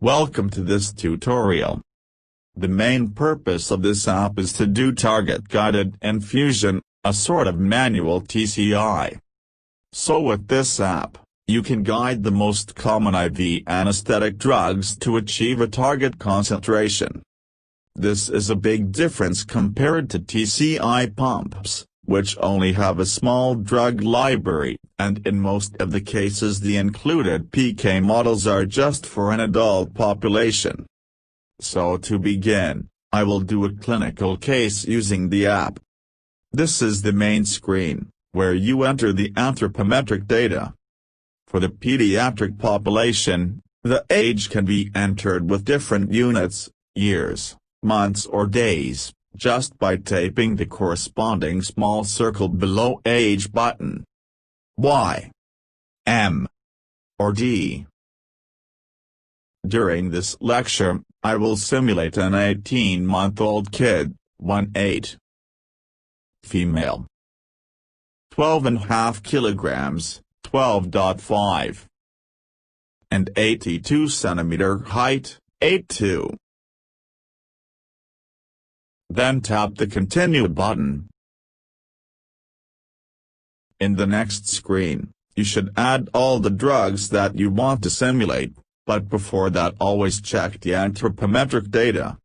Welcome to this tutorial. The main purpose of this app is to do target-guided infusion, a sort of manual TCI. So with this app, you can guide the most common IV anesthetic drugs to achieve a target concentration. This is a big difference compared to TCI pumps, which only have a small drug library, and in most of the cases the included PK models are just for an adult population. So to begin, I will do a clinical case using the app. This is the main screen, where you enter the anthropometric data. For the pediatric population, the age can be entered with different units, years, months or days, just by tapping the corresponding small circle below age button. Y, M, or D. During this lecture, I will simulate an 18-month-old kid, 1/8. Female. 12.5 kilograms, 12.5. And 82 centimeter height, 8'2". Then tap the Continue button. In the next screen, you should add all the drugs that you want to simulate, but before that always check the anthropometric data.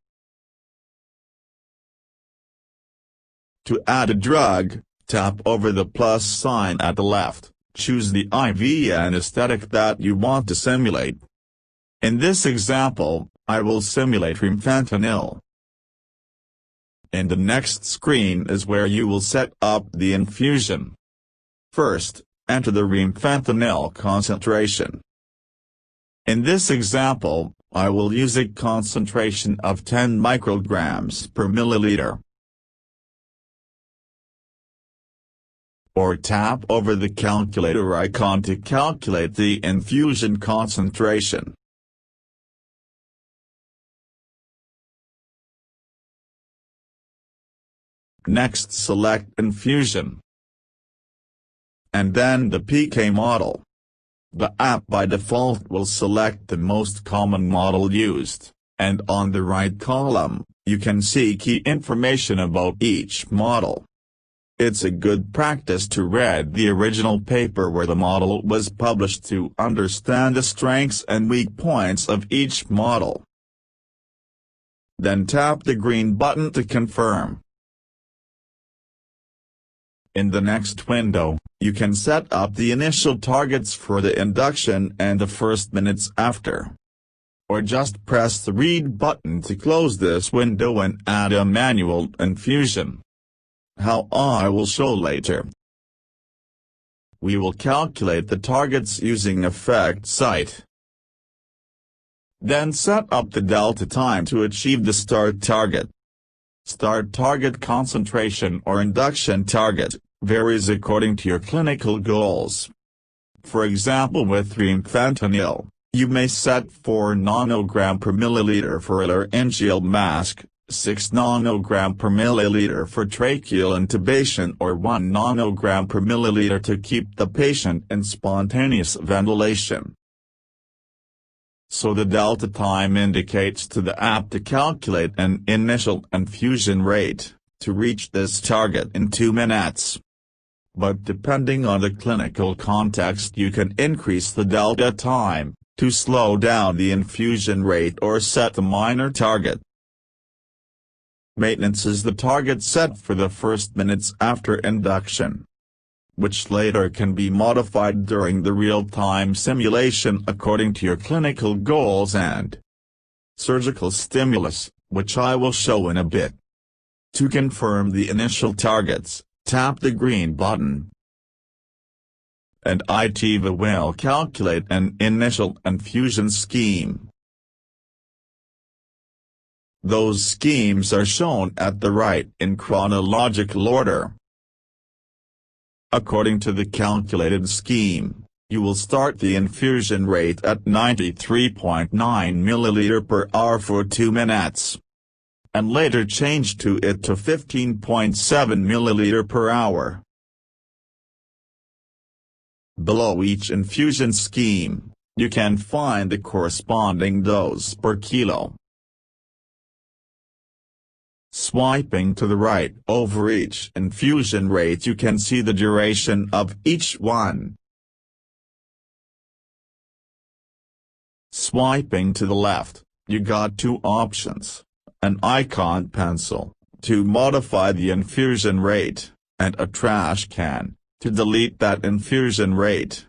To add a drug, tap over the plus sign at the left, choose the IV anesthetic that you want to simulate. In this example, I will simulate remfentanil. In the next screen is where you will set up the infusion. First, enter the remfentanil concentration. In this example, I will use a concentration of 10 micrograms per milliliter. Or tap over the calculator icon to calculate the infusion concentration. Next select infusion. And then the PK model. The app by default will select the most common model used, and on the right column, you can see key information about each model. It's a good practice to read the original paper where the model was published to understand the strengths and weak points of each model. Then tap the green button to confirm. In the next window, you can set up the initial targets for the induction and the first minutes after. Or just press the read button to close this window and add a manual infusion. How I will show later. We will calculate the targets using effect site. Then set up the delta time to achieve the start target. Start target concentration or induction target varies according to your clinical goals. For example, with remfentanil, you may set 4 nanogram per milliliter for laryngeal mask, 6 nanogram per milliliter for tracheal intubation, or 1 nanogram per milliliter to keep the patient in spontaneous ventilation. So the delta time indicates to the app to calculate an initial infusion rate, to reach this target in 2 minutes. But depending on the clinical context you can increase the delta time, to slow down the infusion rate or set a minor target. Maintenance is the target set for the first minutes after induction, which later can be modified during the real-time simulation according to your clinical goals and surgical stimulus, which I will show in a bit. To confirm the initial targets, tap the green button. And iTIVA will calculate an initial infusion scheme. Those schemes are shown at the right in chronological order. According to the calculated scheme, you will start the infusion rate at 93.9 ml per hour for 2 minutes. And later change to 15.7 ml per hour. Below each infusion scheme, you can find the corresponding dose per kilo. Swiping to the right over each infusion rate, you can see the duration of each one. Swiping to the left, you got two options: an icon pencil, to modify the infusion rate, and a trash can, to delete that infusion rate.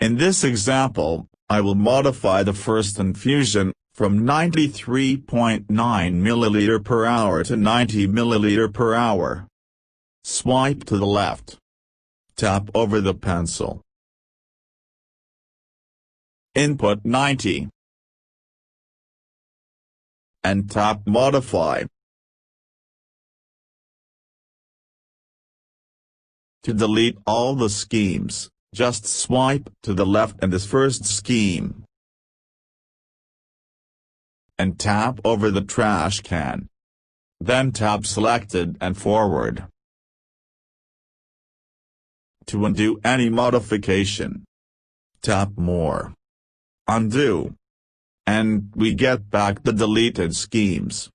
In this example, I will modify the first infusion from 93.9 ml per hour to 90 ml per hour. Swipe to the left. Tap over the pencil. Input 90. And tap Modify. To delete all the schemes, just swipe to the left in this first scheme. And tap over the trash can. Then tap Selected and Forward. To undo any modification, tap More. Undo. And we get back the deleted schemes.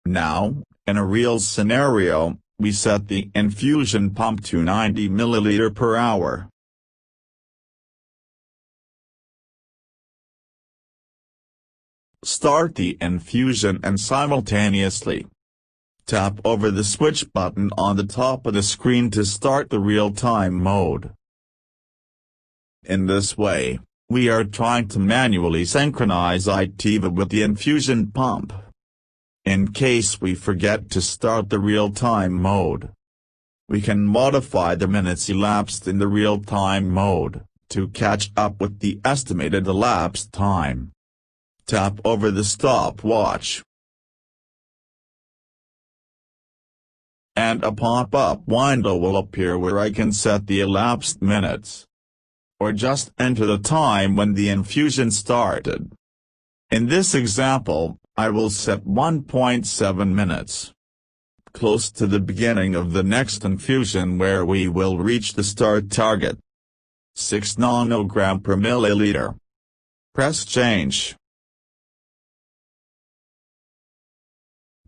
Now, in a real scenario, we set the infusion pump to 90 ml per hour. Start the infusion and simultaneously tap over the switch button on the top of the screen to start the real-time mode. In this way, we are trying to manually synchronize iTIVA with the infusion pump. In case we forget to start the real-time mode, we can modify the minutes elapsed in the real-time mode, to catch up with the estimated elapsed time. Tap over the stopwatch. And a pop-up window will appear where I can set the elapsed minutes. Or just enter the time when the infusion started. In this example, I will set 1.7 minutes. Close to the beginning of the next infusion where we will reach the start target. 6 nanogram per milliliter. Press Change.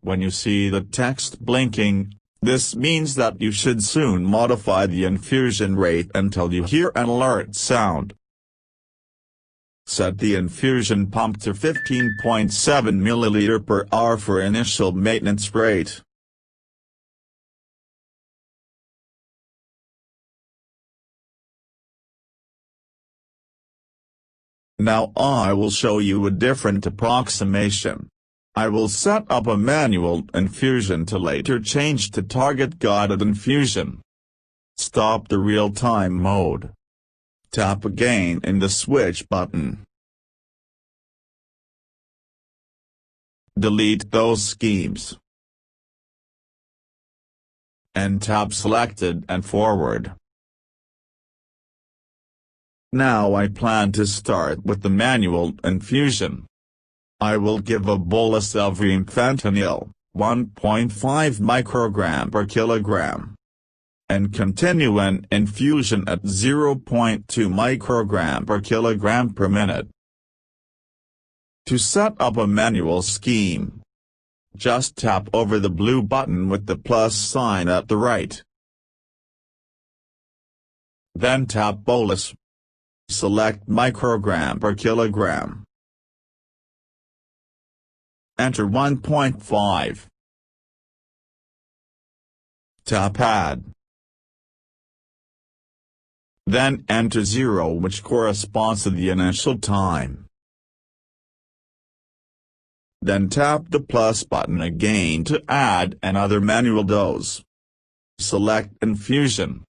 When you see the text blinking, this means that you should soon modify the infusion rate until you hear an alert sound. Set the infusion pump to 15.7 ml per hour for initial maintenance rate. Now I will show you a different approximation. I will set up a manual infusion to later change to target guided infusion. Stop the real-time mode. Tap again in the switch button. Delete those schemes. And tap Selected and Forward. Now I plan to start with the manual infusion. I will give a bolus of fentanyl, 1.5 microgram per kilogram. And continue an infusion at 0.2 microgram per kilogram per minute. To set up a manual scheme, just tap over the blue button with the plus sign at the right. Then tap Bolus. Select microgram per kilogram. Enter 1.5. Tap Add. Then enter 0, which corresponds to the initial time. Then tap the plus button again to add another manual dose. Select infusion.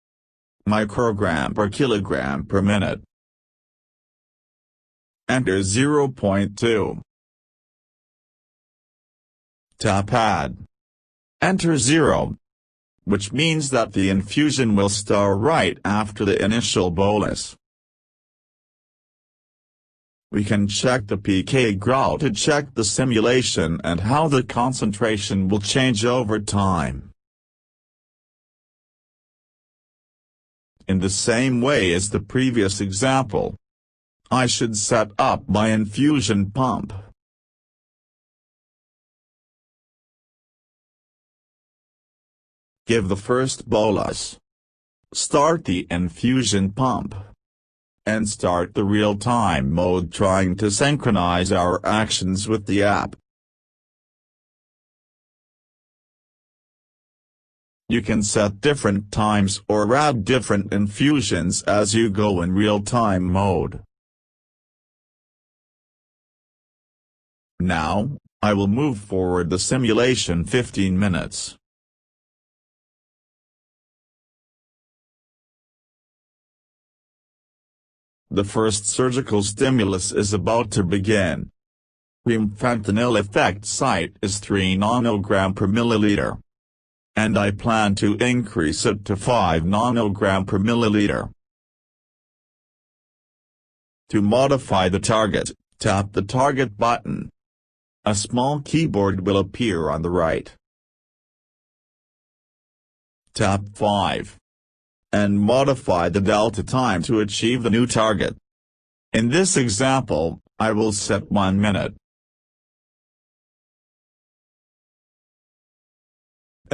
Microgram per kilogram per minute. Enter 0.2. Tap Add. Enter 0. Which means that the infusion will start right after the initial bolus. We can check the pK graph to check the simulation and how the concentration will change over time. In the same way as the previous example, I should set up my infusion pump. Give the first bolus. Start the infusion pump. And start the real-time mode, trying to synchronize our actions with the app. You can set different times or add different infusions as you go in real-time mode. Now, I will move forward the simulation 15 minutes. The first surgical stimulus is about to begin. Fentanyl effect site is 3 nanogram per milliliter. And I plan to increase it to 5 nanogram per milliliter. To modify the target, tap the target button. A small keyboard will appear on the right. Tap 5. And modify the delta time to achieve the new target. In this example, I will set 1 minute.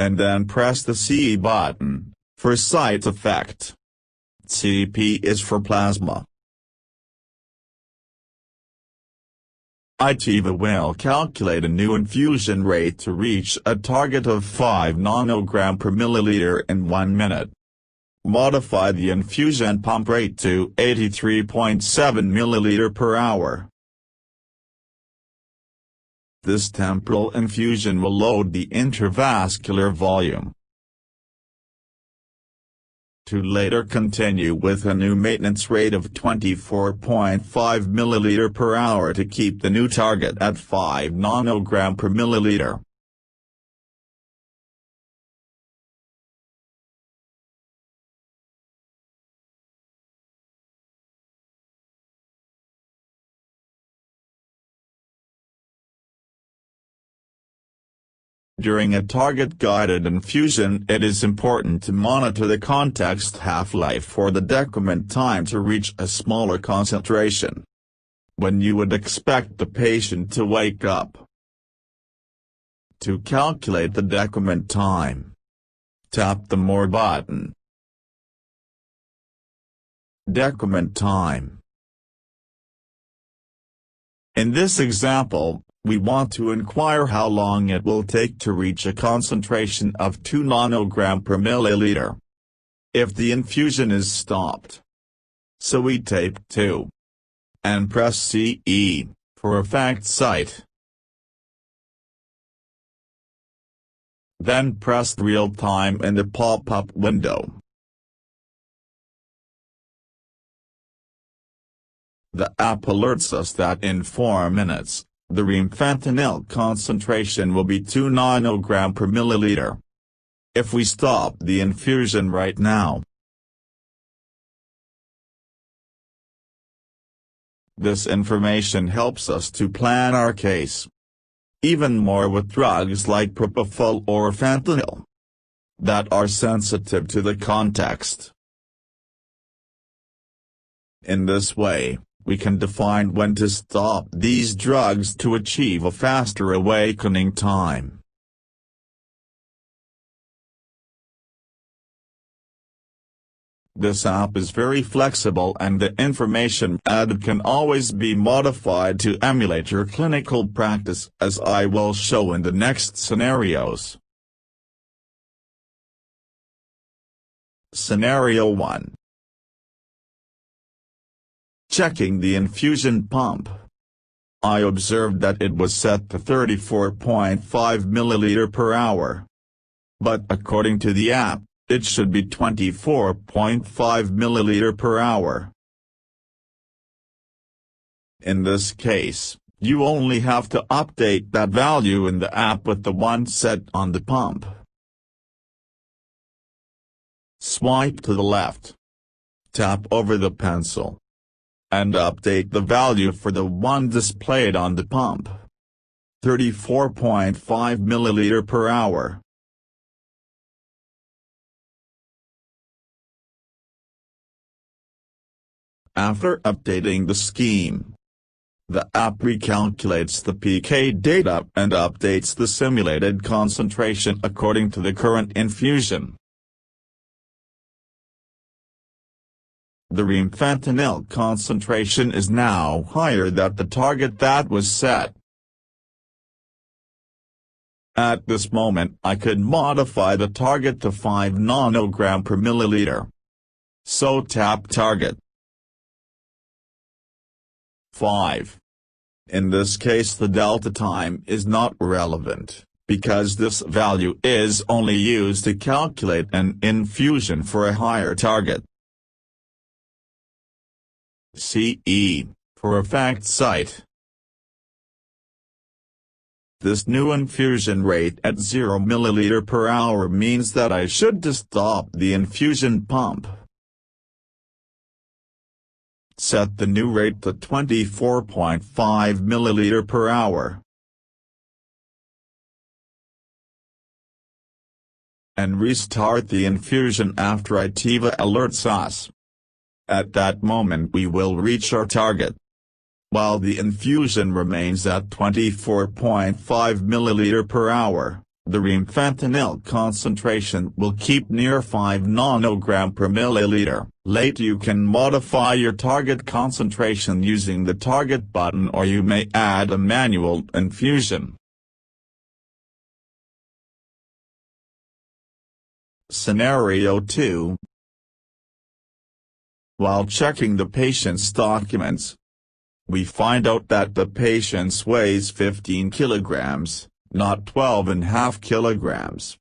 And then press the CE button, for site effect. CP is for plasma. iTIVA will calculate a new infusion rate to reach a target of 5 nanogram per milliliter in 1 minute. Modify the infusion pump rate to 83.7 milliliter per hour. This temporal infusion will load the intravascular volume. To later continue with a new maintenance rate of 24.5 milliliter per hour to keep the new target at 5 nanogram per milliliter. During a target-guided infusion, it is important to monitor the context half-life for the decrement time to reach a smaller concentration. When you would expect the patient to wake up. To calculate the decrement time, tap the More button. Decrement time. In this example, we want to inquire how long it will take to reach a concentration of 2 nanogram per milliliter. If the infusion is stopped. So we tape 2. And press CE, for effect site. Then press real time in the pop-up window. The app alerts us that in 4 minutes, the fentanyl concentration will be 2 nanogram per milliliter. If we stop the infusion right now, this information helps us to plan our case. Even more with drugs like propofol or fentanyl that are sensitive to the context. In this way, we can define when to stop these drugs to achieve a faster awakening time. This app is very flexible and the information added can always be modified to emulate your clinical practice, as I will show in the next scenarios. Scenario 1. Checking the infusion pump. I observed that it was set to 34.5 milliliter per hour. But according to the app, it should be 24.5 milliliter per hour. In this case, you only have to update that value in the app with the one set on the pump. Swipe to the left. Tap over the pencil. And update the value for the one displayed on the pump. 34.5 milliliter per hour. After updating the scheme, the app recalculates the PK data and updates the simulated concentration according to the current infusion. The remfentanil concentration is now higher than the target that was set. At this moment I could modify the target to 5 nanogram per milliliter. So tap target 5. In this case the delta time is not relevant, because this value is only used to calculate an infusion for a higher target. CE, for effect site. This new infusion rate at 0 ml per hour means that I should stop the infusion pump. Set the new rate to 24.5 ml per hour. And restart the infusion after iTIVA alerts us. At that moment we will reach our target. While the infusion remains at 24.5 ml per hour, the remfentanil concentration will keep near 5 nanogram per milliliter. Later you can modify your target concentration using the target button, or you may add a manual infusion. Scenario 2. While checking the patient's documents, we find out that the patient weighs 15 kilograms, not 12.5 kilograms.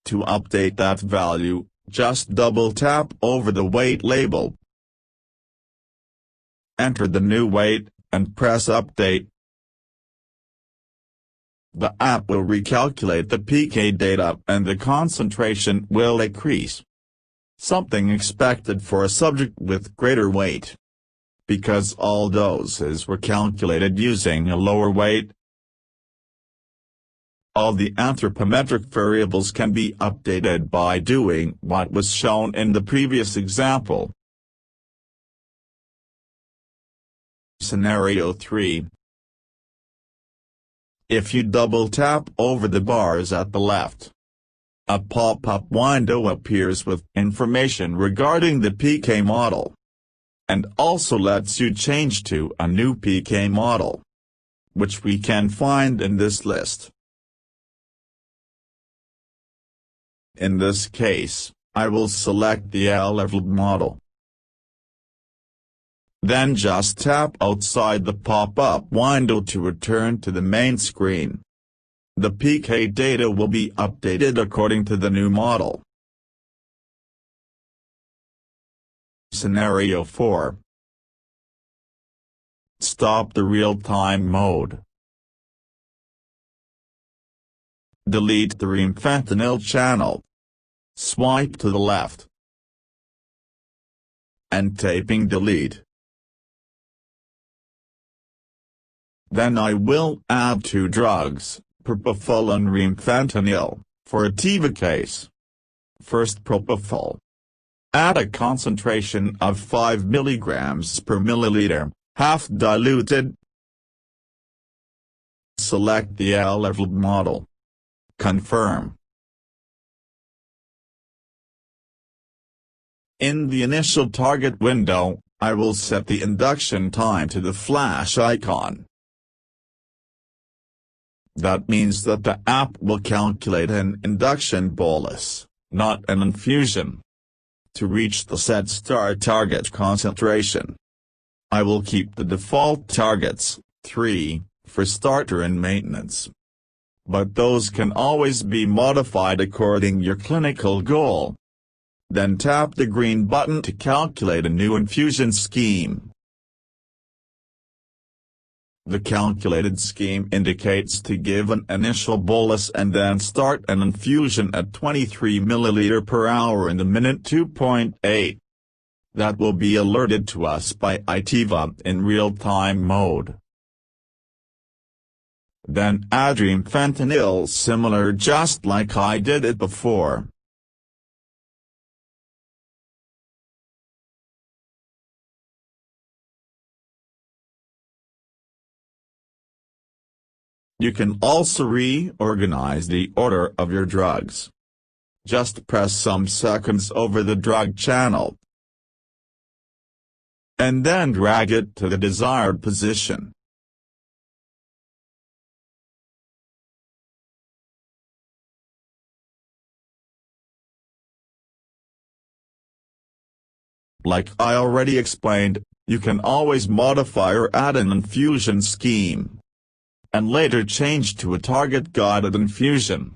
To update that value, just double-tap over the weight label. Enter the new weight, and press Update. The app will recalculate the PK data and the concentration will increase. Something expected for a subject with greater weight. Because all doses were calculated using a lower weight, all the anthropometric variables can be updated by doing what was shown in the previous example. Scenario 3. If you double-tap over the bars at the left, a pop-up window appears with information regarding the PK model, and also lets you change to a new PK model, which we can find in this list. In this case, I will select the L-level model. Then just tap outside the pop-up window to return to the main screen. The PK data will be updated according to the new model. Scenario 4. Stop the real-time mode. Delete the remfentanil channel. Swipe to the left. And taping delete. Then I will add 2 drugs, propofol and remfentanil, for a iTIVA case. First propofol. Add a concentration of 5 mg per milliliter, half diluted. Select the L-level model. Confirm. In the initial target window, I will set the induction time to the flash icon. That means that the app will calculate an induction bolus, not an infusion, to reach the set start target concentration. I will keep the default targets, 3, for starter and maintenance. But those can always be modified according to your clinical goal. Then tap the green button to calculate a new infusion scheme. The calculated scheme indicates to give an initial bolus and then start an infusion at 23 ml per hour in the minute 2.8. That will be alerted to us by iTIVA in real-time mode. Then add remfentanil similar just like I did it before. You can also reorganize the order of your drugs. Just press some seconds over the drug channel, and then drag it to the desired position. Like I already explained, you can always modify or add an infusion scheme, and later change to a target-guided infusion.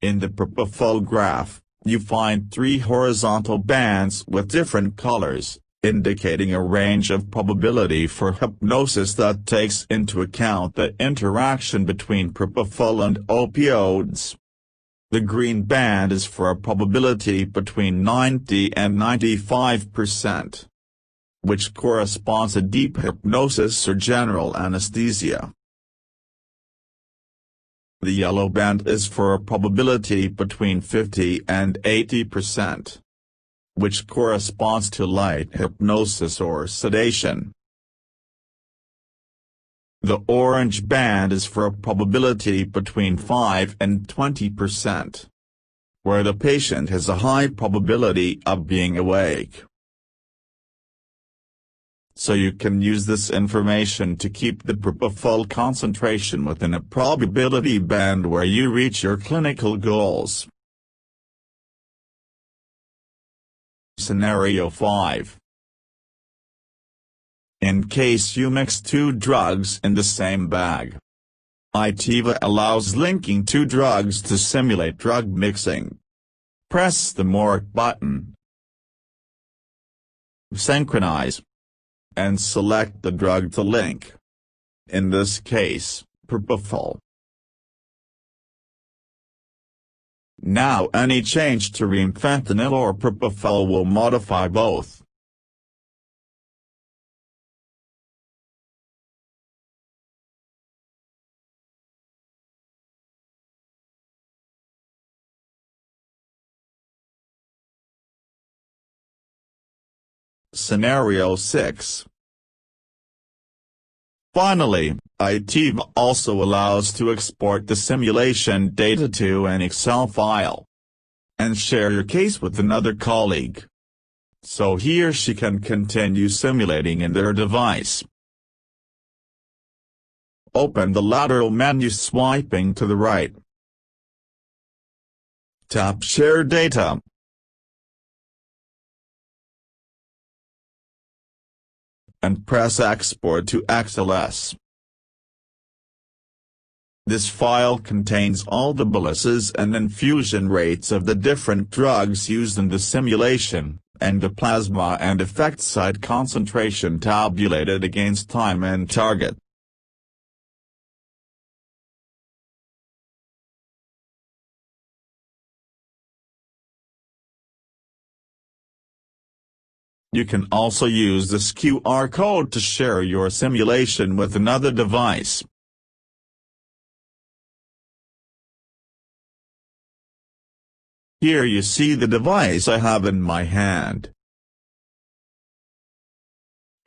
In the propofol graph, you find 3 horizontal bands with different colors, indicating a range of probability for hypnosis that takes into account the interaction between propofol and opioids. The green band is for a probability between 90 and 95%, which corresponds to deep hypnosis or general anesthesia. The yellow band is for a probability between 50 and 80%, which corresponds to light hypnosis or sedation. The orange band is for a probability between 5 and 20%, where the patient has a high probability of being awake. So you can use this information to keep the propofol concentration within a probability band where you reach your clinical goals. Scenario 5. In case you mix 2 drugs in the same bag. iTIVA allows linking 2 drugs to simulate drug mixing. Press the More button, synchronize, and select the drug to link. In this case, propofol. Now any change to remfentanil or propofol will modify both. Scenario 6. Finally, iTIVA also allows to export the simulation data to an Excel file and share your case with another colleague, so he or she can continue simulating in their device. Open the lateral menu swiping to the right. Tap Share Data. And press Export to XLS. This file contains all the boluses and infusion rates of the different drugs used in the simulation, and the plasma and effect site concentration tabulated against time and target. You can also use this QR code to share your simulation with another device. Here you see the device I have in my hand.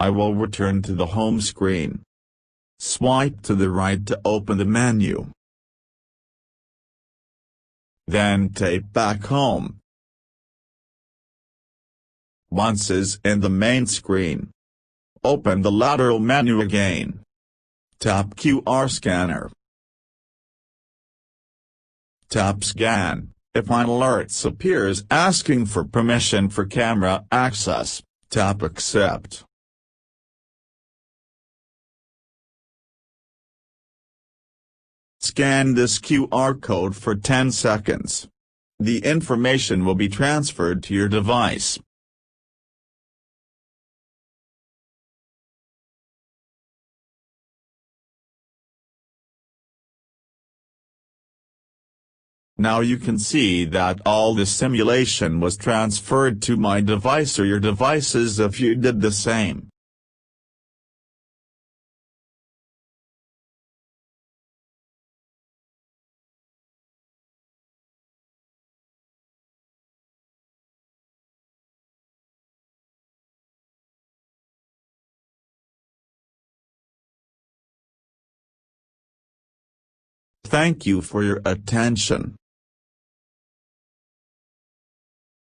I will return to the home screen. Swipe to the right to open the menu. Then tap Back Home. Once is in the main screen, open the lateral menu again. Tap QR Scanner. Tap Scan. If an alert appears asking for permission for camera access, tap Accept. Scan this QR code for 10 seconds. The information will be transferred to your device. Now you can see that all the simulation was transferred to my device or your devices if you did the same. Thank you for your attention.